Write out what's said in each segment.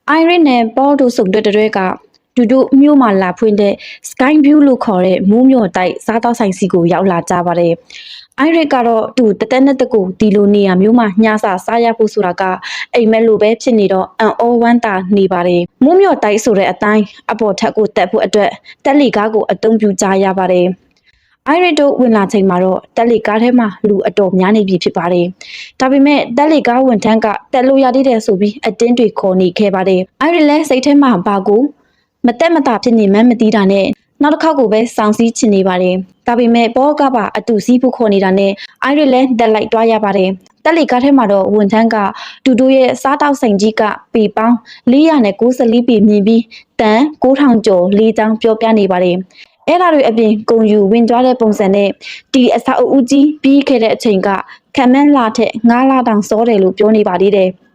Irene နဲ့ Paul တို့စုံတွေ့တဲ့ကတူတူမြို့မှာလာဖွင့်တဲ့ Sky View လို့ခေါ်တဲ့မိုးမျှော်တိုက်စားတောက်ဆိုင်စီကိုရောက်လာကြပါတယ်။ Irene ကတော့သူတသက်နဲ့တကူဒီလိုနေရာမျိုးမှာညစာစားရဖို့ဆိုတာကအိမ်မက်လိုပဲဖြစ်နေတော့အန်အောဝမ်းတာနေပါတယ်။မိုးမျှော်တိုက်ဆိုတဲ့အတိုင်းအပေါ်ထက်ကိုတက်ဖို့အတွက်တက်လီကားကိုအသုံးပြုကြရပါတယ်။ Irene တို့ဝင်လာချိန်မှာတော့တက်လီကားထဲမှာလူအတော်များနေပြီဖြစ်ပါတယ်။ဒါပေမဲ့တက်လီကားဝန်ထမ်းကတက်လို့ရသေးတယ်ဆိုပြီးအတင်းတွေခေါ်နေခဲ့ပါတယ်။ Irene လည်းစိတ်ထဲမှာဘာကိုမတက်မတာဖြစ်နေမှန်းမသိတာနဲ့နောက်တစ်ခေါက်ကိုပဲစောင့်စည်းချင်နေပါတယ်။ဒါပေမဲ့ဘောကပါအတူစီးဖို့ခေါ်နေတာနဲ့ Irene လည်းတက်လိုက်တွားရပါတယ်။တက်လီကားထဲမှာတော့ဝန်ထမ်းကတူတူရဲ့စားတောက်ဆိုင်ကြီးကပေပေါင်း494ပေမြင်ပြီးတန်9000ကျော်၄ချောင်းပြောပြနေပါတယ်။အဲ့ဒါတွေအပြင်ဂုံယူဝင်သွားတဲ့ပုံစံနဲ့ဒီအဆောက်အဦကြီးပြီးခဲ့တဲ့အချိန်ကခံမန်းလာထက်9လတောင်စောတယ်လို့ပြောနေပါသေးတယ်။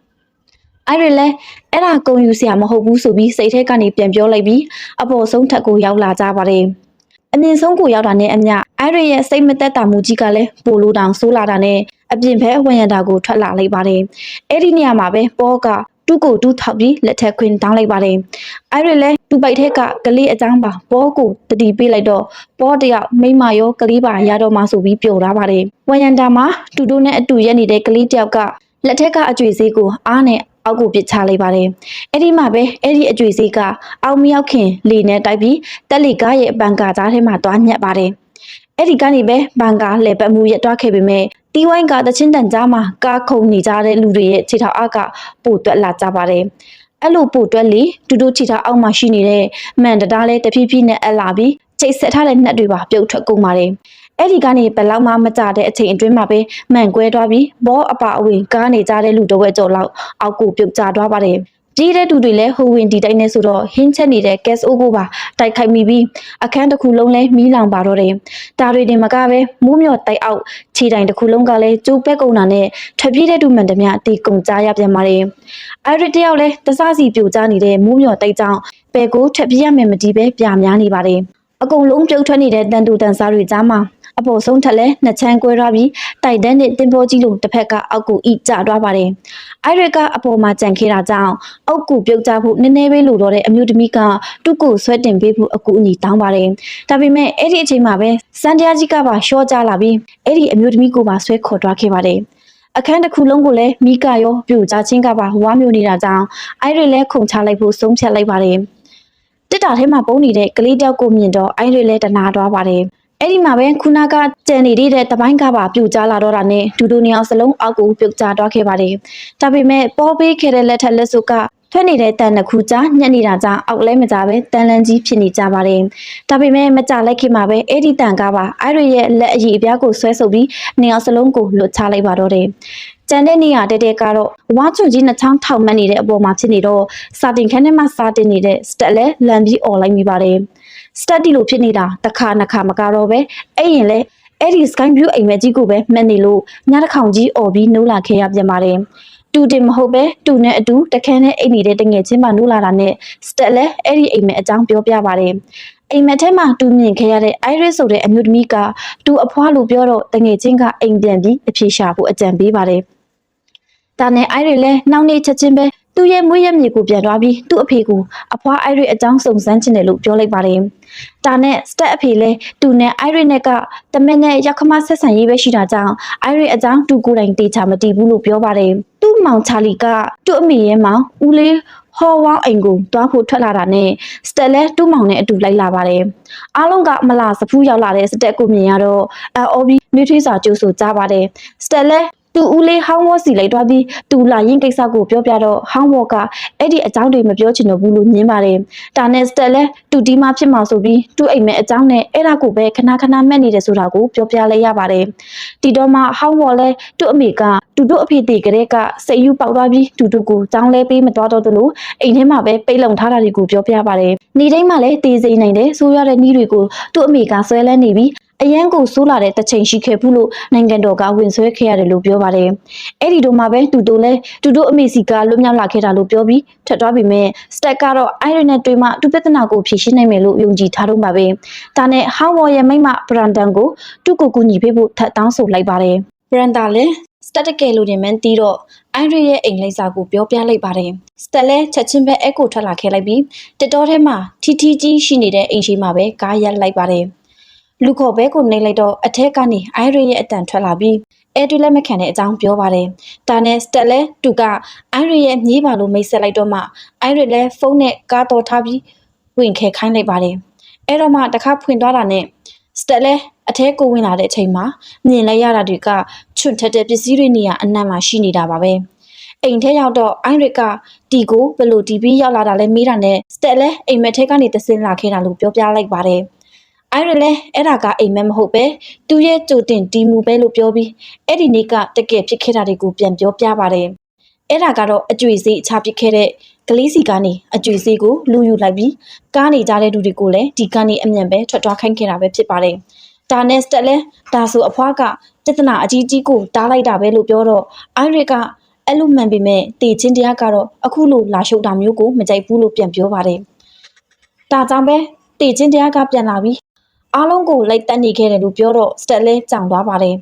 Irene လည်းအဲ့ဒါကုံယူစရာမဟုတ်ဘူးဆိုပြီးစိတ်ထဲကနေပြန်ပြောလိုက်ပြီးအပေါ်ဆုံးထပ်ကိုရောက်လာကြပါတယ်။အမြင့်ဆုံးကိုရောက်တာနဲ့အမျှ Irene ရဲ့စိတ်မသက်သာမှုကြီးကလည်းပိုလိုတောင်ဆိုးလာတာနဲ့အပြင်ဘက်ဝန်ရံတာကိုထွက်လာလိုက်ပါတယ်။အဲ့ဒီနေရာမှာပဲပေါ်ကတူကိုတူထောက်ပြီးလက်ထက်ခွင်တောင်းလိုက်ပါတယ်။ Irene လည်းတူပိုက်ထဲကကလေးအကြောင်းပါပေါ်ကိုတတိပေးလိုက်တော့ပေါ်တယောက်မိမရောကလေးပါရတော့မှဆိုပြီးပျော်ထားပါတယ်။ဝန်ရံတာမှာတူတို့နဲ့အတူရက်နေတဲ့ကလေးတယောက်ကလက်ထက်ကအကျွေစေးကိုအားနဲ့အောက်ကိုပစ်ချလိုက်ပါတယ်။အဲ့ဒီမှာပဲအဲ့ဒီအကျွေစေးကအောက်မရောက်ခင်လေနဲ့တိုက်ပြီးတက်လီကားရဲ့ဘန်ကာကြားထဲမှာတွားညက်ပါတယ်။အဲ့ဒီကနေပဲဘန်ကာလှည့်ပတ်မှုရက်တွားခဲ့ပေမဲ့တီးဝိုင်းကတချင်းတန်ကြားမှာကားခုန်နေကြတဲ့လူတွေရဲ့ခြေထောက်အောက်ကပို့တွက်လာကြပါတယ်။အဲ့လိုပို့တွက်လေတူတူခြေထောက်အောက်မှာရှိနေတဲ့မန်တတားလေးတဖြည်းဖြည်းနဲ့အပ်လာပြီးချိတ်ဆက်ထားတဲ့နှက်တွေပါပြုတ်ထွက်ကုန်ပါတယ်။အဲ့ဒီကနေဘယ်လောက်မှမကြတဲ့အချိန်အတွင်းမှာပဲမှန်ကွဲသွားပြီးဘောအပါအဝင်ကားနေကြတဲ့လူတဝက်ကျော်လောက်အောက်ကိုပြုတ်ကျသွားပါတယ်။ကြီးတဲ့သူတွေလည်းဟိုဝင်ဒီတိုင်းနဲ့ဆိုတော့ဟင်းချက်နေတဲ့ gas အိုးကိုပါတိုက်ခိုက်မိပြီးအခန်းတစ်ခုလုံးလည်းမီးလောင်ပါတော့တယ်။ဒါတွေတင်မကပဲမိုးမျှော်တိုက်အောက်ခြေတိုင်တစ်ခုလုံးကလည်းကျိုးပဲကုန်တာနဲ့ထွက်ပြေးတဲ့သူမှန်တမျှတီကုန်ကြရပြန်ပါတယ်။ Irene တယောက်လည်းတစားစီပြိုကျနေတဲ့မိုးမျှော်တိုက်ကြောင့်ဘယ်ကိုထွက်ပြေးရမယ်မတီးပဲပြာများနေပါတယ်။အကုန်လုံးပြုတ်ထွက်နေတဲ့တန်တူတန်စားတွေကြားမှာအပေါ်ဆုံးထက်လည်းနှစ်ချမ်းကွဲသွားပြီးတိုက်တန်းနဲ့တင်ပေါ်ကြီးလိုတစ်ဖက်ကအောက်ကိုဣကျသွားပါတယ်။ Irene ကအပေါ်မှာကြံခဲ့တာကြောင့်အောက်ကိုပြုတ်ကျဖို့နည်းနည်းပဲလိုတော့တဲ့အမျိုးသမီးကသူ့ကိုဆွဲတင်ပေးဖို့အကူအညီတောင်းပါတယ်။ဒါပေမဲ့အဲ့ဒီအချိန်မှာပဲစန်တရားကြီးကပါရှော့ကျလာပြီးအဲ့ဒီအမျိုးသမီးကိုပါဆွဲခေါ်သွားခဲ့ပါတယ်။အခန်းတစ်ခုလုံးကိုလည်းမိကရောပြိုကျချင်းကပါဝါမျိုးနေတာကြောင့် Irene လည်းခုန်ချလိုက်ဖို့ဆုံးဖြတ်လိုက်ပါတယ်။တစ်တာထဲမှာပုံနေတဲ့ကလေးတယောက်ကိုမြင်တော့ Irene လည်းတနာသွားပါတယ်။အဲ့ဒီမှာပဲခုနကကြံနေတဲ့တပိုင်းကပါပြိုကျလာတော့တာနဲ့ဒူဒူနှစ်ယောက်စလုံးအောက်ကိုပြုတ်ကျသွားခဲ့ပါတယ်။ဒါပေမဲ့ပေါ်ပေးခဲ့တဲ့လက်ထက်လက်စုပ်ကထွက်နေတဲ့တန်တစ်ခုကြားညက်နေတာကြောင့်အောက်လဲမကြပဲတန်လန်းကြီးဖြစ်နေကြပါတယ်။ဒါပေမဲ့မကြလိုက်ခင်မှာပဲအဲ့ဒီတန်ကပါIreneရဲ့လက်အရည်အပြားကိုဆွဲဆုပ်ပြီးနှစ်ယောက်စလုံးကိုလွတ်ချလိုက်ပါတော့တယ်။ကျန်တဲ့နေရာတဲကတော့ဝါချွန်ကြီးနှစ်ချောင်းထောက်မှတ်နေတဲ့အပေါ်မှာဖြစ်နေတော့စာတင်ခန်းထဲမှာစာတင်နေတဲ့စတက်လဲလမ်းပြီးអော်လိုက်မိပါတယ်။စတက်တီလိုဖြစ်နေတာတစ်ခါနှစ်ခါမကတော့ပဲအဲ့ရင်လဲအဲ့ဒီ Sky View အိမ်မက်ကြီးကိုပဲမှတ်နေလို့ညတစ်ခေါင်ကြီးអော်ပြီးနိုးလာခဲ့ရပြန်ပါတယ်။တူတင်မဟုတ်ပဲတူနဲ့အတူတခန်းနဲ့အိမ်နေတဲ့တငယ်ချင်းမှနိုးလာတာနဲ့စတက်လဲအဲ့ဒီအိမ်မက်အကြောင်းပြောပြပါတယ်။အိမ်မက်ထဲမှာတူမြင်ခဲ့ရတဲ့ Irene ဆိုတဲ့အမျိုးသမီးကတူအဖွားလို့ပြောတော့တငယ်ချင်းကအိမ်ပြန်ပြီးအဖြေရှာဖို့အကြံပေးပါတယ်။ဒါနဲ့ Irene လည်းနောက်နေ့ချက်ချင်းပဲသူ့ရဲ့မွေးရမြေကိုပြန်သွားပြီးသူ့အဖေကိုအဖွား Irene အကြောင်းစုံစမ်းချင်တယ်လို့ပြောလိုက်ပါတယ်။ဒါနဲ့စတက်အဖေလည်းသူနဲ့ Irene နဲ့ကတမက်နဲ့ရောက်ခမဆက်ဆံရေးပဲရှိတာကြောင့် Irene အကြောင်းသူကိုယ်တိုင်တေချာမတည်ဘူးလို့ပြောပါတယ်။သူ့မောင်ချာလီကသူ့အမေရဲ့မောင်ဦးလေးဟောဝေါအိမ်ကိုတွားဖို့ထွက်လာတာနဲ့စတက်လည်းသူ့မောင်နဲ့အတူလိုက်လာပါတယ်။အားလုံးကမလာစဖူးရောက်လာတဲ့စတက်ကိုမြင်ရတော့အော်ပြီးနှွေးထွေးစွာကြိုးဆိုကြပါတယ်။စတက်လည်းသူဦးလေးဟောင်းဝေါ်စီလိုက်သွားပြီးသူလာရင်ကိစ္စကိုပြောပြတော့ဟောင်းဝေါ်ကအဲ့ဒီအကြောင်းတွေမပြောချင်တော့ဘူးလို့ညင်းပါတယ်။ဒါနဲ့စတက်လည်းသူဒီမှဖြစ်မှာဆိုပြီးသူ့အိမ်မဲအကြောင်းနဲ့အဲ့ဒါကိုပဲခဏခဏမှတ်နေတယ်ဆိုတာကိုပြောပြလိုက်ရပါတယ်။ဒီတော့မှဟောင်းဝေါ်လည်းသူ့အမေကသူတို့အဖေတေကလေးကစိတ်ယူပေါက်သွားပြီးသူတို့ကိုကြောင်းလဲပေးမသွားတော့သလိုအိမ်ထဲမှာပဲပိတ်လုံထားတာတွေကိုပြောပြပါတယ်။နေတိုင်းမှာလည်းတေးစိမ့်နိုင်တယ်ဆိုရတဲ့နှီးတွေကိုသူ့အမေကဆွဲလန်းနေပြီးအရန်ကိုဆိုးလာတဲ့တချိန်ရှိခဲ့ဘူးလို့နိုင်ငံတော်ကဝင်ဆွဲခဲ့ရတယ်လို့ပြောပါတယ်။အဲ့ဒီတော့မှပဲသူတို့အမေစီကလွတ်မြောက်လာခဲ့တာလို့ပြောပြီးထပ်သွားပြီးမြဲစတက်ကတော့ Irene နဲ့တွေ့မှသူပြဿနာကိုဖြေရှင်းနိုင်မယ်လို့ယုံကြည်ထားတော့မှာပဲ။ဒါနဲ့ဟောင်းဝေါ်ရဲ့မိမဘရန်ဒန်ကိုသူ့ကိုကူညီပေးဖို့ထပ်တောင်းဆိုလိုက်ပါတယ်။ဘရန်ဒါလည်း စတက်တကယ်လို့တင်မှန်းတီးတော့အိုင်ရီရဲ့အိမ်လိပ်စာကိုပြောပြလိုက်ပါတယ်စတက်လဲချက်ချင်းပဲအဲ့ကိုထွက်လာခဲ့လိုက်ပြီးတစ်တော်ထဲမှာထီကြီးရှိနေတဲ့အိမ်ရှိမှာပဲကားရက်လိုက်ပါတယ်လူခေါ်ဘဲကိုနှိပ်လိုက်တော့အထက်ကနေအိုင်ရီရဲ့အတန်ထွက်လာပြီးအဲတူလည်းမခံတဲ့အကြောင်းပြောပါတယ်ဒါနဲ့စတက်လဲသူကအိုင်ရီရဲ့မြေးပါလို့မိတ်ဆက်လိုက်တော့မှအိုင်ရီလည်းဖုန်းနဲ့ကားတော်ထားပြီးဝင်ခဲခိုင်းလိုက်ပါတယ်အဲ့တော့မှတစ်ခါဖွင့်သွားတာနဲ့စတက်လဲအထဲကိုဝင်လာတဲ့အချိန်မှာမြင်လိုက်ရတာတွေကချွတ်ထက်တဲ့ပစ္စည်းတွေနေရာအနံ့မှာရှိနေတာပါပဲအိမ်ထဲရောက်တော့အိုင်ရစ်ကတီကိုဘလို့တီပြီးရောက်လာတာလဲမေးတာနဲ့စတက်လဲအိမ်မက်ထဲကနေတဆင်းလာခဲ့တာလို့ပြောပြလိုက်ပါတယ်အိုင်ရစ်လဲအဲ့ဒါကအိမ်မက်မဟုတ်ပဲသူ့ရဲ့ကြိုတင်တီမူပဲလို့ပြောပြီးအဲ့ဒီနေ့ကတကယ်ဖြစ်ခဲ့တာတွေကိုပြန်ပြောပြပါတယ်အဲ့ဒါကတော့အကျွေစေးချပစ်ခဲ့တဲ့ကလေးစီကနေအကျွေစေးကိုလူယူလိုက်ပြီးကားနေကြတဲ့လူတွေကိုလည်းဒီကနေအမြန်ပဲထွက်သွားခိုင်းခဲ့တာပဲဖြစ်ပါတယ်ဒါနဲ့စတက်လဲဒါဆိုအဖွားကပြဿနာအကြီးကြီးကိုတားလိုက်တာပဲလို့ပြောတော့အိုင်ရစ်ကအဲ့လိုမှန်ပေမဲ့တေချင်းတရားကတော့အခုလိုလာရှုပ်တာမျိုးကိုမကြိုက်ဘူးလို့ပြန်ပြောပါတယ်ဒါကြောင့်ပဲတေချင်းတရားကပြန်လာပြီးအားလုံးကိုလိုက်တက်နေခဲ့တယ်လို့ပြောတော့စတက်လဲကြောင်သွားပါတယ်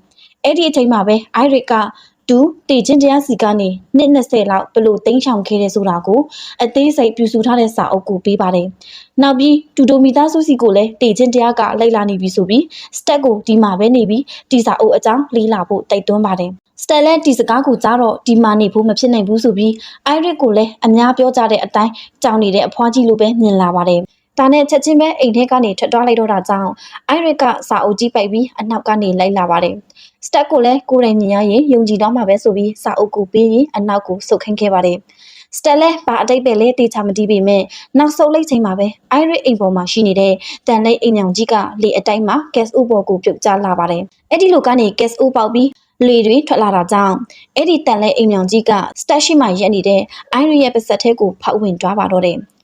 အဲ့ဒီအချိန်မှာပဲအိုင်ရစ်ကတူတေချင်းတရားစီကနေနှစ်20လောက်ဘလို့တင်းချောင်ခဲ့တဲ့ဆိုတာကိုအသေးစိတ်ပြုစုထားတဲ့စာအုပ်ကိုပေးပါတယ်။နောက်ပြီးတူတိုမီသားစုစီကိုလည်းတေချင်းတရားကလိုက်လာနေပြီဆိုပြီးစတက်ကိုဒီမှာပဲနေပြီးဒီစာအုပ်အကြောင်းလေးလာဖို့တိုက်တွန်းပါတယ်။စတက်လည်းဒီစကားကိုကြားတော့ဒီမှာနေဖို့မဖြစ်နိုင်ဘူးဆိုပြီးအိုင်ရစ်ကိုလည်းအများပြောကြတဲ့အတိုင်းကြောင်နေတဲ့အဖွားကြီးလိုပဲမြင်လာပါတယ်။ဒါနဲ့ချက်ချင်းပဲအိမ်ထဲကနေထွက်သွားလိုက်တော့တာကြောင့်အိုင်ရစ်ကစာအုပ်ကြီးပိုက်ပြီးအနောက်ကနေလိုက်လာပါတယ်။စတက်ကိုလည်းကိုယ်တိုင်မြင်ရရင်ယုံကြည်တော့မှာပဲဆိုပြီးစာအုပ်ကိုပေးရင်အနောက်ကိုဆုတ်ခိုင်းခဲ့ပါတယ်။စတက်လည်းဘာအတိတ်ပဲလဲတေချာမတီးပေမဲ့နောက်ဆုံးလိုက်ချိန်မှာပဲအိုင်ရစ်အိမ်ပေါ်မှာရှိနေတဲ့တန်လေးအိမ်ညောင်ကြီးကလေအတိုင်းမှာဂက်စ်အိုးပေါ်ကိုပြုတ်ကျလာပါတယ်။အဲ့ဒီလိုကနေဂက်စ်အိုးပေါက်ပြီးလေတွေထွက်လာတာကြောင့်အဲ့ဒီတန်လေးအိမ်ညောင်ကြီးကစတက်ရှိမှရက်နေတဲ့အိုင်ရစ်ရဲ့ပါစက်ထဲကိုဖောက်ဝင်သွားပါတော့တယ်။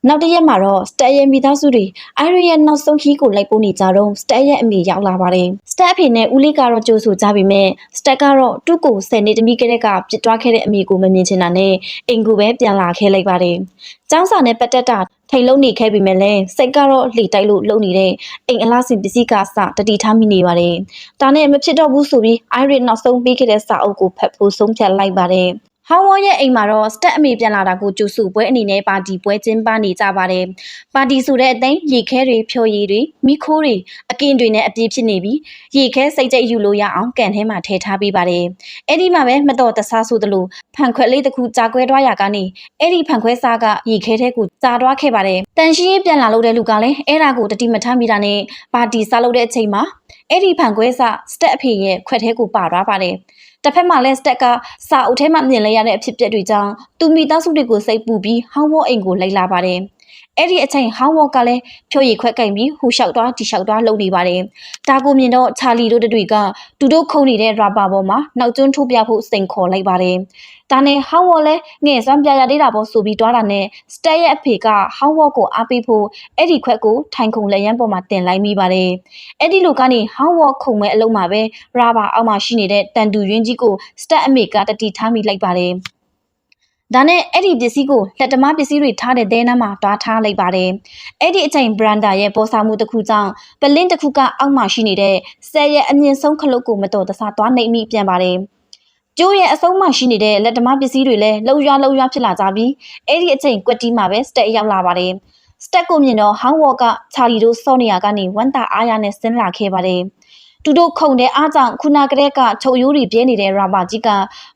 နောက်တစ်ရက်မှာတော့စတက်ရဲ့မိသားစုတွေအိုင်ရီရဲ့နောက်ဆုံးခီးကိုလိုက်ပို့နေကြတော့စတက်ရဲ့အမေရောက်လာပါတယ်စတက်အဖေနဲ့ဦးလေးကတော့ကြိုးဆိုကြပြီမဲ့စတက်ကတော့သူ့ကို10နှစ်တမိကလေးကပြစ်သွားခဲ့တဲ့အမေကိုမမြင်ချင်တာနဲ့အိမ်ကိုပဲပြန်လာခဲ့လိုက်ပါတယ်ကျောင်းစာနဲ့ပတ်သက်တာထိတ်လုံးနေခဲ့ပြီမဲ့လည်းစိတ်ကတော့လှေတိုက်လို့လုံနေတဲ့အိမ်အလားစင်ပစ္စည်းကစတတိထားမိနေပါတယ်ဒါနဲ့မဖြစ်တော့ဘူးဆိုပြီးအိုင်ရီနောက်ဆုံးပေးခဲ့တဲ့စာအုပ်ကိုဖတ်ဖို့ဆုံးဖြတ်လိုက်ပါတယ်ဟောင်းဝေါ်ရဲ့အိမ်မှာတော့စတက်အမေပြန်လာတာကိုကြိုစုပွဲအနေနဲ့ပါတီပွဲကျင်းပနေကြပါတယ်။ပါတီဆိုတဲ့အတိုင်းရေခဲတွေဖြော်ရည်တွေမိခိုးတွေအကင်တွေနဲ့အပြည့်ဖြစ်နေပြီးရေခဲစိတ်ကြိတ်ယူလို့ရအောင်ကန်ထဲမှာထည့်ထားပေးပါတယ်။အဲ့ဒီမှာပဲမတော်တဆဆိုသလိုဖန်ခွက်လေးတစ်ခုကြာကွဲသွားရကနေအဲ့ဒီဖန်ခွဲစားကရေခဲထဲကိုကြာသွားခဲ့ပါတယ်။တန်ရှင်းပြန်လာလို့တဲ့လူကလည်းအဲ့ဒါကိုတတိမထမ်းမိတာနဲ့ပါတီစားလို့တဲ့အချိန်မှာအဲ့ဒီဖန်ခွဲစားစတက်အဖေရဲ့ခွက်ထဲကိုပါသွားပါတယ်။တစ်ဖက်မှာလည်းစတက်ကစာအုပ်ထဲမှာမြင်လိုက်ရတဲ့အဖြစ်အပျက်တွေကြောင့်သူမိသားစုတွေကိုစိတ်ပူပြီးဟောင်းဝေါ်အိမ်ကိုလိုက်လာပါတယ်။အဲ့ဒီအချိန်ဟောင်းဝေါ်ကလည်းဖြိုရည်ခွက်ကင်ပြီးဟိုလျှောက်သွားဒီလျှောက်သွားလှုပ်နေပါတယ်။ဒါကိုမြင်တော့ချာလီတို့တွေကသူတို့ခုန်နေတဲ့ရာဘာပေါ်မှာနောက်ကျွန်းထိုးပြဖို့စိန်ခေါ်လိုက်ပါတယ်။ဒါနဲ့ဟောင်းဝေါ်လည်းငဲ့စွမ်းပြရသေးတာပေါ့ဆိုပြီးတွားတာနဲ့စတက်ရဲ့အဖေကဟောင်းဝေါ်ကိုအားပေးဖို့အဲ့ဒီခွက်ကိုထိုင်ခုံလက်ရန်ပေါ်မှာတင်လိုက်မိပါတယ်။အဲ့ဒီလိုကနေဟောင်းဝေါ်ခုံမဲ့အလုံးမှာပဲရာဘာအောက်မှာရှိနေတဲ့တန်တူရင်းကြီးကိုစတက်အမေကတတိထားမိလိုက်ပါတယ်။ဒါနဲ့အဲ့ဒီပစ္စည်းကိုလက်တမပစ္စည်းတွေထားတဲ့ဒဲနမ်းမှာတွားထားလိုက်ပါတယ်။အဲ့ဒီအချိန်ဘရန်ဒါရဲ့ပေါ်ဆောင်မှုတစ်ခုကြောင့်ပလင်းတစ်ခုကအောက်မှာရှိနေတဲ့ဆဲရဲ့အမြင့်ဆုံးခလုတ်ကိုမတော်တဆသွားနှိပ်မိပြန်ပါတယ်။ကျိုးရဲ့အဆုံးမှရှိနေတဲ့လက်တမပစ္စည်းတွေလည်းလှုပ်ရွဖြစ်လာကြပြီးအဲ့ဒီအချိန်ကွက်တီးမှာပဲစတက်ရောက်လာပါတယ်။စတက်ကိုမြင်တော့ဟောင်းဝေါ်ကချာလီတို့စောနေရကနေဝမ်းတာအားရနဲ့ဆင်းလာခဲ့ပါတယ်။သူတို့ခုံတဲ့အားကြောင့်ခုနကတည်းကချုပ်ရိုးတွေပြဲနေတဲ့ရာဘာကြီးက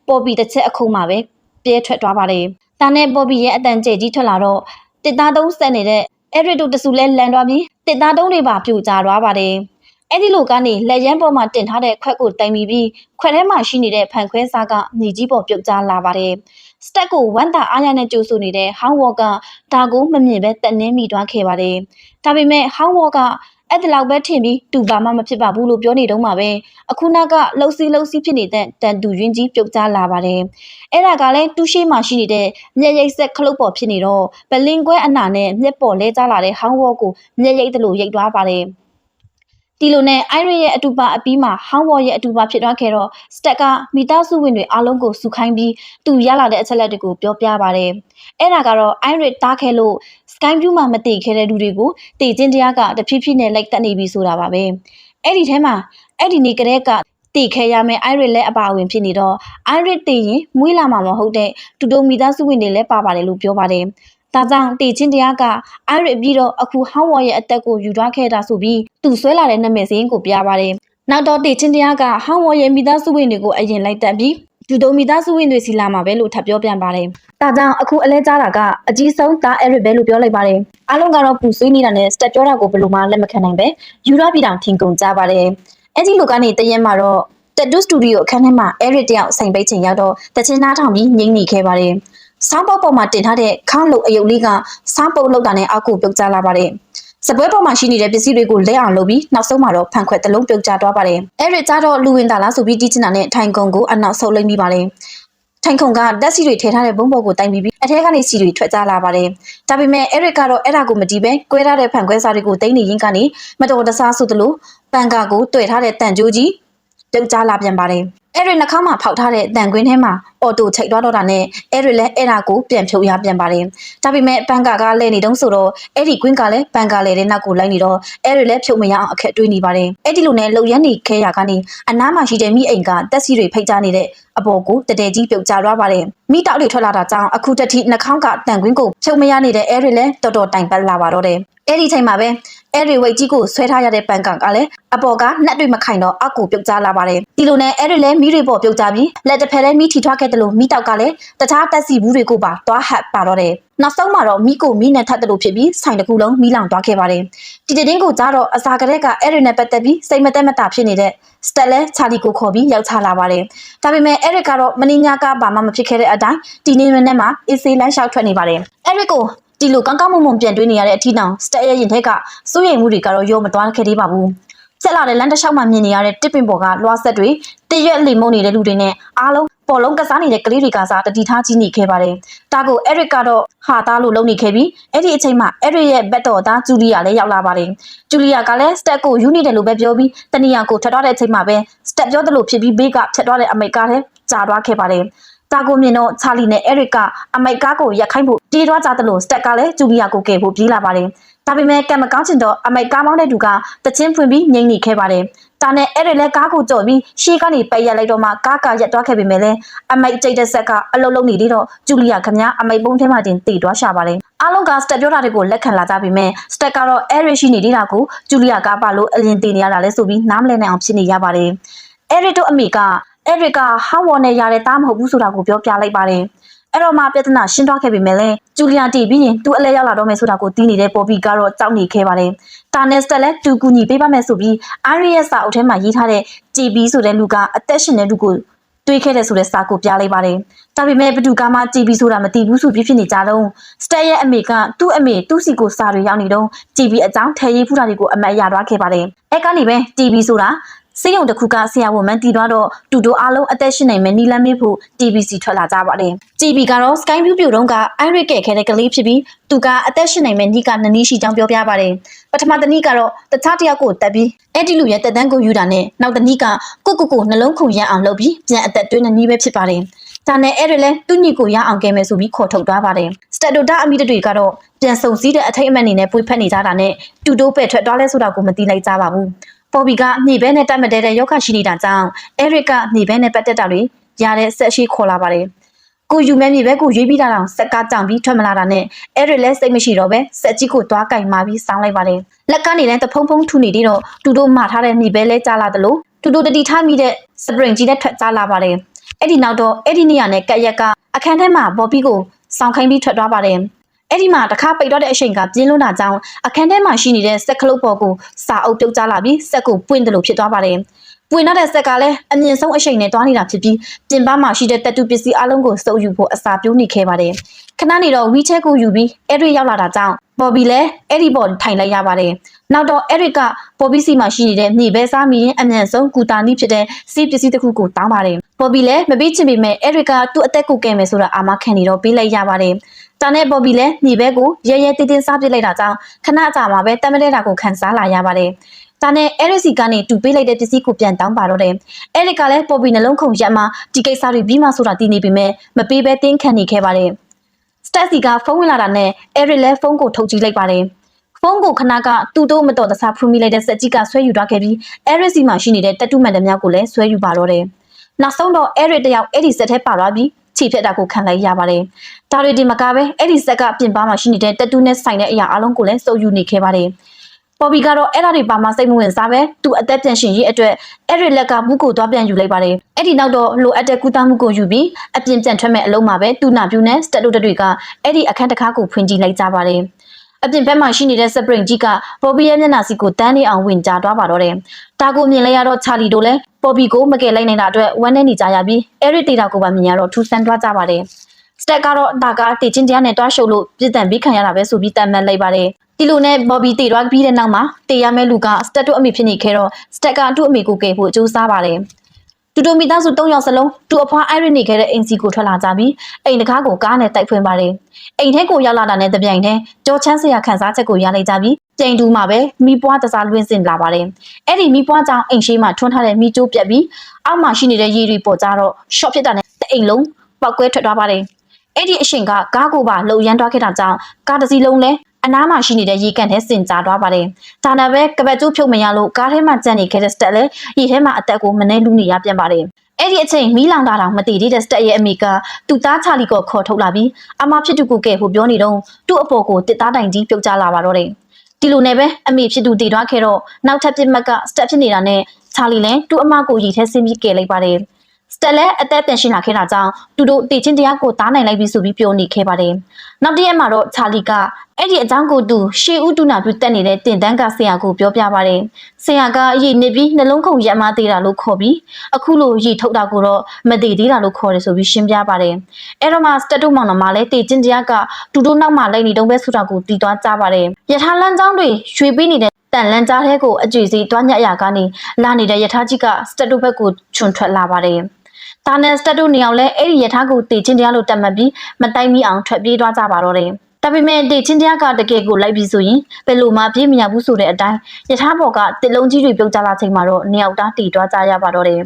ပေါ်ပီတစ်ချက်အခုံးမှာပဲပြဲထွက်သွားပါတယ်။ဒါနဲ့ပေါ်ပီရဲ့အတန်ကျဲကြီးထွက်လာတော့တစ်သားသုံးဆက်နေတဲ့အဲ့ရစ်တို့တဆူလဲလန်သွားပြီးတစ်သားသုံးတွေပါပြိုကျသွားပါတယ်။အဲ့ဒီလိုကနေလက်ရန်ပေါ်မှာတင်ထားတဲ့ခွက်ကိုတိုင်ပြီးခွက်ထဲမှာရှိနေတဲ့ဖန်ခွဲစားကမြေကြီးပေါ်ပြုတ်ကျလာပါတယ်။စတက်ကိုဝမ်းတာအားရနဲ့ကြိုးဆိုနေတဲ့ဟောင်းဝေါ်ကဒါကိုမမြင်ပဲတက်နှင်းမိသွားခဲ့ပါတယ်။ဒါပေမဲ့ဟောင်းဝေါ်ကအဲ့ဒီလောက်ပဲထင်ပြီးတူပါမှမဖြစ်ပါဘူးလို့ပြောနေတော့မှပဲအခုနောက်ကလှုပ်စီးဖြစ်နေတဲ့တန်တူရင်းကြီးပြုတ်ကျလာပါတယ်အဲ့ဒါကလည်းတူးရှိမှရှိနေတဲ့မျက်ရိပ်ဆက်ခလုတ်ပေါ်ဖြစ်နေတော့ပလင်ကွဲအနာနဲ့မျက်ပေါ်လဲကျလာတဲ့ဟောင်းဝေါ်ကိုမျက်ရိပ်တလို့ရိတ်သွားပါတယ်ဒီလိုနဲ့အိုင်ရီရဲ့အတူပါအပြီးမှာဟောင်းဝေါ်ရဲ့အတူပါဖြစ်သွားခဲ့တော့စတက်ကမိသားစုဝင်တွေအားလုံးကိုစုခိုင်းပြီးသူရလာတဲ့အချက်လက်တွေကိုပြောပြပါတယ်အဲ့ဒါကတော့အိုင်ရီတားခဲလို့စကိုင်းဗျူးမှာမတည်ခဲ့တဲ့လူတွေကိုတည်ခြင်းတရားကတဖြည်းဖြည်းနဲ့လိုက်တက်နေပြီဆိုတာပါပဲအဲ့ဒီထဲမှာအဲ့ဒီနေ့ကလေးက တီခဲရမယ်အိုင်ရစ်လည်းအပါအဝင်ဖြစ်နေတော့အိုင်ရစ်တီရင်မွေးလာမှာမဟုတ်တဲ့တူတုံမိသားစုဝင်တွေလည်းပါပါတယ်လို့ပြောပါတယ်။ဒါကြောင့်တီချင်းတရားကအိုင်ရစ်ပြီးတော့အခုဟောင်းဝေါ်ရဲ့အသက်ကိုယူသွားခဲ့တာဆိုပြီးသူဆွဲလာတဲ့နာမည်စရင်းကိုပြပါတယ်။နောက်တော့တီချင်းတရားကဟောင်းဝေါ်ရဲ့မိသားစုဝင်တွေကိုအရင်လိုက်တက်ပြီးတူတုံမိသားစုဝင်တွေစီလာမှာပဲလို့ထပ်ပြောပြန်ပါတယ်။ဒါကြောင့်အခုအလဲကြားတာကအကြီးဆုံးသားအိုင်ရစ်ပဲလို့ပြောလိုက်ပါတယ်။အားလုံးကတော့ပူဆွေးနေတာနဲ့စတက်ပြောတာကိုဘယ်လိုမှလက်မခံနိုင်ပဲယူရပြည်တောင်ထင်ကုန်ကြပါတယ်။အဲ့ဒီလူကနေတရက်မှာတော့ Tattoo Studio အခန်းထဲမှာ Eric တယောက်ဆိုင်ပိတ်ချိန်ရောက်တော့တချင်းနားထောင်ပြီးငိမ့်နေခဲ့ပါတယ်။ဆောင်းပုတ်ပေါ်မှာတင်ထားတဲ့ခေါင်းလုံအယုတ်လေးကဆောင်းပုတ်လောက်တာနဲ့အောက်ကိုပြုတ်ကျလာပါတယ်။စပွဲပေါ်မှာရှိနေတဲ့ပစ္စည်းတွေကိုလဲအောင်လုပ်ပြီးနောက်ဆုံးမှာတော့ဖန်ခွက်တစ်လုံးပြုတ်ကျသွားပါတယ်။ Eric ကျတော့လူဝင်တာလားဆိုပြီးတီးချင်တာနဲ့ထိုင်ကုန်ကိုအနောက်ဆုပ်လိမ့်မိပါတယ်။ထိုင်ခုံကတက်စီတွေထည့်ထားတဲ့ဘုံဘော်ကိုတိုင်ပြီးအထက်ကနေစီတွေထွက်ကြလာပါတယ်။ဒါပေမဲ့ Eric ကတော့အဲ့ဒါကိုမတီးပဲကွဲထားတဲ့ဖန်ခွဲစာတွေကိုတင်းနေရင်းကနေမတော်တဆဆိုသလိုပန်ကာကိုတွေ့ထားတဲ့တန်ကြိုးကြီးပြုတ်ကျလာပြန်ပါတယ်။အဲ့ဒီနှာခေါင်းမှာဖောက်ထားတဲ့တန်ကွင်းထဲမှာအော်တိုချိတ်သွားတော့တာနဲ့အဲ့ဒီလည်းအဲ့ဒါကိုပြန်ဖြုတ်ရပြန်ပါတယ်။ဒါပေမဲ့ပန်ကာကလဲနေတုံးဆိုတော့အဲ့ဒီကွင်းကလည်းပန်ကာလဲတဲ့နောက်ကိုလိုက်နေတော့အဲ့ဒီလည်းဖြုတ်မရအောင်အခက်တွေးနေပါတယ်။အဲ့ဒီလိုနဲ့လှုပ်ရမ်းနေခဲရကနေအနားမှာရှိတဲ့မိအိမ်ကတက်စီတွေဖိတ်ကြနေတဲ့အပေါ်ကိုတတဲကြီးပြုတ်ကျသွားပါတယ်။မိတောက်တွေထွက်လာတာကြောင့်အခုတတိနှာခေါင်းကတန်ကွင်းကိုဖြုတ်မရနေတဲ့အဲ့ဒီလည်းတော်တော်တိုင်ပတ်လာပါတော့တယ်။အဲ့ဒီချိန်မှာပဲအဲ့ဒီဝိတ်ကြီးကိုဆွဲထားရတဲ့ပန်ကန်ကလည်းအပေါ်ကနှက်တွေမခိုင်တော့အောက်ကိုပြုတ်ကျလာပါတယ်။ဒီလိုနဲ့အဲ့ဒီလည်းမီးတွေပေါ်ပြုတ်ကျပြီးလက်တစ်ဖက်လည်းမီးထီထွားခဲ့တယ်လို့မီးတောက်ကလည်းတခြားတက်စီဘူးတွေကိုပါတွားဟပ်ပါတော့တယ်။နောက်ဆုံးမှာတော့မီးကိုမီးနဲ့ထပ်တယ်လို့ဖြစ်ပြီးဆိုင်တစ်ခုလုံးမီးလောင်သွားခဲ့ပါတယ်။ဒီတင်းကိုကြားတော့အစာကလေးကအဲ့ဒီနဲ့ပတ်သက်ပြီးစိတ်မသက်မသာဖြစ်နေတဲ့စတက်လဲချာလီကိုခေါ်ပြီးရောက်ချလာပါတယ်။ဒါပေမဲ့အဲ့ဒီကတော့မင်းညာကဘာမှမဖြစ်ခဲ့တဲ့အတိုင်းဒီနေ့မနေ့မှာအေးဆေးလမ်းလျှောက်ထွက်နေပါတယ်။အဲ့ဒီကိုဒီလိုကောင်းကောင်းမွန်မွန်ပြန်တွေးနေရတဲ့အထီးတောင်စတက်ရဲ့ရင်ထဲကစိုးရိမ်မှုတွေကတော့ရောမသွားခဲ့သေးပါဘူး။ဆက်လာတဲ့လမ်းတစ်လျှောက်မှာမြင်နေရတဲ့တစ်ပင်ပေါ်ကလွှားဆက်တွေတရွက်လိမ်မုံနေတဲ့လူတွေနဲ့အားလုံးပေါ်လုံးကစားနေတဲ့ကလေးတွေကစားတတိထားကြီးနေခဲ့ပါတယ်။ဒါကို Eric ကတော့ဟာသားလို့လုံနေခဲ့ပြီးအဲ့ဒီအချိန်မှာ Eric ရဲ့ဘက်တော်သားဂျူလီယာလည်းရောက်လာပါတယ်။ဂျူလီယာကလည်းစတက်ကိုယူနေတယ်လို့ပဲပြောပြီးတနီယာကိုထွက်သွားတဲ့အချိန်မှာပဲစတက်ပြောတယ်လို့ဖြစ်ပြီးဘေးကဖြတ်သွားတဲ့အမိတ်ကားလည်းကြာသွားခဲ့ပါတယ်။တာကိုမြင်တော့ချာလီနဲ့ Eric ကအမိုက်ကားကိုရက်ခိုင်းဖို့ပြေးသွားကြတယ်လို့စတက်ကလည်းဂျူလီယာကိုကယ်ဖို့ပြေးလာပါတယ်။ဒါပေမဲ့ကံမကောင်းချင်တော့အမိုက်ကားမောင်းတဲ့သူကတချင်းဖွင့်ပြီးငိမ့်နေခဲ့ပါတယ်။ဒါနဲ့Ericလည်းကားကိုကြော်ပြီးရှေ့ကနေပိတ်ရက်လိုက်တော့မှကားကရက်သွားခဲ့ပေမဲ့လည်းအမိုက်ကျိတ်တဲ့ဆက်ကအလုံးလုံးနေသေးတော့ဂျူလီယာခင်ဗျာအမိုက်ပုံးထဲမှာတင်တည်သွားရှာပါတယ်။အားလုံးကစတက်ပြောတာတွေကိုလက်ခံလာကြပေမဲ့စတက်ကတော့ Eric ရှိနေသေးတာကိုဂျူလီယာကပါလို့အရင်တည်နေရတာလဲဆိုပြီးနားမလည်နိုင်အောင်ဖြစ်နေရပါတယ်။ Eric တို့အမေကEric ကဟောင်းဝေါ်နဲ့ရတဲ့သားမဟုတ်ဘူးဆိုတာကိုပြောပြလိုက်ပါတယ်။အဲ့တော့မှပြဿနာရှင်းသွားခဲ့ပေမဲ့လည်းဂျူလီယာတီပြီးရင်သူ့အလဲရောက်လာတော့မယ်ဆိုတာကိုသိနေတဲ့ပေါ်ပီကတော့ကြောက်နေခဲ့ပါတယ်။တာနယ်စတက်လည်းတူကူညီပေးပါမယ်ဆိုပြီးအိုင်ရီရဲ့စာအုပ်ထဲမှာရေးထားတဲ့ JB ဆိုတဲ့လူကအသက်ရှင်တဲ့လူကိုတွေးခဲ့တဲ့ဆိုတဲ့စာကိုပြလိုက်ပါတယ်။ဒါပေမဲ့ဘသူကမှ JB ဆိုတာမသိဘူးဆိုပြီးဖြစ်နေကြတော့စတက်ရဲ့အမေကသူ့အမေသူ့စီကိုစာတွေရောက်နေတော့ JB အကြောင်းထဲရေးဖူးတာတွေကိုအမတ်ရသွားခဲ့ပါတယ်။အဲ့ကနေပဲ JB ဆိုတာစေယုံတစ်ခုကဆရာဝန်မှန်တည်သွားတော့တူတိုအားလုံးအသက်ရှင်နိုင်မယ်နီလန်းမေးဖို့ TBC ထွက်လာကြပါတယ်။ JB ကတော့ Sky View ပြုတ်တုန်းကအိုင်ရစ်ကဲခဲ့တဲ့ကလေးဖြစ်ပြီးသူကအသက်ရှင်နိုင်မယ်နီးကနနီးရှိကြောင်းပြောပြပါတယ်။ပထမတနည်းကတော့တခြားတစ်ယောက်ကိုတက်ပြီးအဲ့ဒီလူရဲ့တက်တန်းကိုယူတာနဲ့နောက်တနည်းကကိုနှလုံးခုန်ရအောင်လုပ်ပြီးပြန်အသက်တွင်းနနီးပဲဖြစ်ပါတယ်။ဒါနဲ့အဲ့ဒီလဲသူ့ညီကိုရအောင်ကဲမယ်ဆိုပြီးခေါ်ထုတ်သွားပါတယ်။စတက်ဒိုတာအမိတွေကတော့ပြန်စုံစည်းတဲ့အထိတ်အမှတ်နေနဲ့ပွေဖက်နေကြတာနဲ့တူတိုးပဲ့ထွက်သွားလဲဆိုတာကိုမသိလိုက်ကြပါဘူး။ပေါ်ဘီကမြေဘဲနဲ့တက်မတဲတဲ့ရောက်ခရှိနေတာကြောင့်Ericကမြေဘဲနဲ့ပတ်သက်တာတွေရတဲ့ဆက်ရှိခေါ်လာပါတယ်။ကိုယူမဲမြေဘဲကိုရွေးပြီးတာတောင်စက်ကကြောင်ပြီးထွက်မလာတာနဲ့Ericလည်းစိတ်မရှိတော့ပဲဆက်ကြီးကိုတွားကင်မာပြီးစောင်းလိုက်ပါတယ်။လက်ကနေလည်းတဖုံဖုံထူနေသေးတော့တူတိုမှာထားတဲ့မြေဘဲလဲကြားလာတယ်လို့တူတိုတတိထားမိတဲ့စပရင်ကြီးနဲ့ထွက်ကြားလာပါတယ်။အဲ့ဒီနောက်တော့အဲ့ဒီနေရာနဲ့ကက်ရက်ကအခန်းထဲမှာဘော်ဘီကိုစောင်းခိုင်းပြီးထွက်သွားပါတယ်။အဲ့ဒီမှာတခါပိတ်တော့တဲ့အချိန်ကပြင်းလွန်းတာကြောင့်အခန်းထဲမှာရှိနေတဲ့စက်ကလုတ်ပေါ်ကိုစာအုပ်ပြုတ်ကျလာပြီးစက်ကိုပွင့်တယ်လို့ဖြစ်သွားပါတယ်။ပွင့်တဲ့ဆက်ကလည်းအမြင့်ဆုံးအချိန်နဲ့တွားနေတာဖြစ်ပြီးပြင်ပမှာရှိတဲ့တက်တူပစ္စည်းအလုံးကိုစုပ်ယူဖို့အစာပြိုးနေခဲ့ပါတယ်။ခဏနေတော့ဝီချဲကိုယူပြီးအဲ့ဒီရောက်လာတာကြောင့်ဘော်ဘီလည်းအဲ့ဒီပေါ်ထိုင်လိုက်ရပါတယ်။နောက်တော့Ericကဘော်ဘီစီမှာရှိနေတဲ့မြေဘဲစားမီရင်အမြန်ဆုံးကူတာနီးဖြစ်တဲ့စီးပစ္စည်းတစ်ခုကိုတောင်းပါတယ်။ဘော်ဘီလည်းမပေးချင်ပေမဲ့Ericကသူ့အသက်ကိုကယ်မယ်ဆိုတာအာမခံနေတော့ပေးလိုက်ရပါတယ်။တာနဲ့ဘော်ဘီလည်းမြေဘဲကိုရဲရဲတင်းတင်းစားပစ်လိုက်တာကြောင့်ခဏအကြာမှာပဲတမ်းမလဲတာကိုခံစားလာရပါတယ်။ဒါနဲ့Ericစီကနေတူပေးလိုက်တဲ့ပစ္စည်းကိုပြန်တောင်းပါတော့တယ်။ Ericကလည်းဘော်ဘီနှလုံးခုန်ရက်မှာဒီကိစ္စတွေပြီးမှဆိုတာသိနေပေမဲ့မပေးဘဲတင်းခံနေခဲ့ပါတယ်။စတက်စီကဖုန်းဝင်လာတာနဲ့Ericလည်းဖုန်းကိုထုတ်ကြည့်လိုက်ပါတယ် ဖုန်းကိုခဏကသူ့တို့မတော်တဆဖူးမိလိုက်တဲ့စက်ကြီးကဆွဲယူသွားခဲ့ပြီးအဲရစ်စီမှာရှိနေတဲ့တက်တူးမှန်တများကိုလည်းဆွဲယူပါတော့တယ်။နောက်ဆုံးတော့အဲရစ်တယောက်အဲ့ဒီစက်ထဲပါသွားပြီးခြေဖြတ်တာကိုခံလိုက်ရပါတယ်။ဒါတွေဒီမကပဲအဲ့ဒီစက်ကပြင်ပမှာရှိနေတဲ့တက်တူးနဲ့ဆိုင်တဲ့အရာအလုံးကိုလည်းစုပ်ယူနေခဲ့ပါတယ်။ပေါ်ဘီကတော့အဲ့ဒါတွေပါမှစိတ်မဝင်စားပဲသူအသက်ပြန်ရှင်ရေးအတွက်အဲ့ရစ်လက်ကဘူးကိုသွားပြန်ယူလိုက်ပါတယ်။အဲ့ဒီနောက်တော့လိုအပ်တဲ့ကုသမှုကိုယူပြီးအပြင်ပြန်ထွက်မဲ့အလုံးမှာပဲသူ့နာပြူနဲ့စတက်တို့တွေကအဲ့ဒီအခန်းတစ်ခါကိုဖွင့်ကြည့်လိုက်ကြပါတယ်။အပြင်ဘက်မှာရှိနေတဲ့စပရင်ကြီးကပေါ်ဘီရဲ့မျက်နှာစီကိုတန်းနေအောင်ဝင်ကြသွားပါတော့တယ်။ဒါကိုမြင်လိုက်ရတော့ချာလီတို့လည်းပေါ်ဘီကိုမကယ်လိုက်နိုင်တာအတွက်ဝမ်းနဲ့နေကြရပြီးအဲရစ်ဒေတာကိုပါမြင်ရတော့ထူဆန်းသွားကြပါတယ်။စတက်ကတော့ဒါကတေချင်းတရားနဲ့တွားရှုပ်လို့ပြည်တံပြီးခံရတာပဲဆိုပြီးတတ်မှတ်လိုက်ပါတယ်။ဒီလိုနဲ့ဘော်ဘီတေသွားပြီးတဲ့နောက်မှာတေရမဲ့လူကစတက်တို့အမေဖြစ်နေခဲ့တော့စတက်ကသူ့အမေကိုကယ်ဖို့ကြိုးစားပါတယ်။တူတူမိသားစု၃ယောက်စလုံးသူ့အဖွားအိုင်ရစ်နေခဲ့တဲ့အိမ်စီကိုထွက်လာကြပြီးအိမ်တကားကိုကားနဲ့တိုက်ဖွင့်ပါတယ်။အိမ်ထဲကိုရောက်လာတာနဲ့တပြိုင်တည်းကြောချမ်းစရာခန်းစားချက်ကိုရလိုက်ကြပြီးကြိမ်တူးမှာပဲမိပွားတစားလွင့်စင်လာပါတယ်။အဲ့ဒီမိပွားကြောင့်အိမ်ရှိမှထွန်းထားတဲ့မိကျိုးပြက်ပြီးအောက်မှာရှိနေတဲ့ရေတွေပေါ်ကြတော့ရှော့ဖြစ်တာနဲ့အိမ်လုံးပောက်ကွဲထွက်သွားပါတယ်။အဲ့ဒီအရှင်ကကားကိုပါလှုပ်ရမ်းသွားခဲ့တာကြောင့်ကားတစ်စီးလုံးလဲအနားမှာရှိနေတဲ့ရေကန်ထဲစင်ကြသွားပါတယ်။ဒါနဲ့ပဲကပတ်ကျိုးဖြုတ်မရလို့ကားထဲမှာကျန်နေခဲ့တဲ့စတက်လည်းရေထဲမှာအသက်ကိုမနှဲလူနေရပြန်ပါတယ်။အဲ့ဒီအချိန်မီးလောင်တာတောင်မတည်သေးတဲ့စတက်ရဲ့အမိကသူ့သားချာလီကိုခေါ်ထုတ်လာပြီးအမဖြစ်သူကိုကဲဖို့ပြောနေတော့သူ့အပေါ်ကိုတစ်သားတိုင်ကြီးပြုတ်ကျလာပါတော့တယ်။ဒီလိုနဲ့ပဲအမိဖြစ်သူတည်သွားခဲ့တော့နောက်ထပ်ပြစ်မှတ်ကစတက်ဖြစ်နေတာနဲ့ချာလီလည်းသူ့အမကိုရေထဲဆင်းပြီးကယ်လိုက်ပါတယ်။စတက်လည်းအသက်ပြန်ရှင်လာခဲ့တာကြောင့်သူတို့တေချင်းတရားကိုတားနိုင်လိုက်ပြီဆိုပြီးပြောနေခဲ့ပါတယ်။နောက်တစ်ရက်မှာတော့ချာလီကအဲ့ဒီအကြောင်းကိုသူရှေးဦးတူနာပြုတက်နေတဲ့တင်တန်းကဆရာကိုပြောပြပါတယ်။ဆရာကရေနစ်ပြီးနှလုံးခုန်ရမ်းမသေးတာလို့ခေါ်ပြီးအခုလိုရေထုတ်တာကိုတော့မသေးသေးတာလို့ခေါ်တယ်ဆိုပြီးရှင်းပြပါတယ်။အဲ့တော့မှစတက်တို့မောင်နှမလည်းတေချင်းတရားကတူတို့နောက်မှာလိုက်နေတုံးပဲဆိုတာကိုတီးသွားကြပါတယ်။ယထာလန်းချောင်းတွေရွှေပေးနေတဲ့တန်လန်းကြားထဲကိုအကျွေစီတွားညက်ရာကနေလာနေတဲ့ယထာကြီးကစတက်တို့ဘက်ကိုခြုံထွက်လာပါတယ်။ဒါနဲ့စတက်တို့နေအောင်လဲအဲ့ဒီယထာကိုတေချင်းတရားလို့တတ်မှတ်ပြီးမတိုက်မိအောင်ထွက်ပြေးသွားကြပါတော့တယ်။ဒါပေမဲ့တေချင်းတရားကတကယ်ကိုလိုက်ပြီးဆိုရင်ဘယ်လိုမှပြေးမရဘူးဆိုတဲ့အတိုင်းယထာဘော်ကတစ်လုံးကြီးတွေပြုတ်ကျလာချိန်မှာတော့နေအောင်တားတီသွားကြရပါတော့တယ်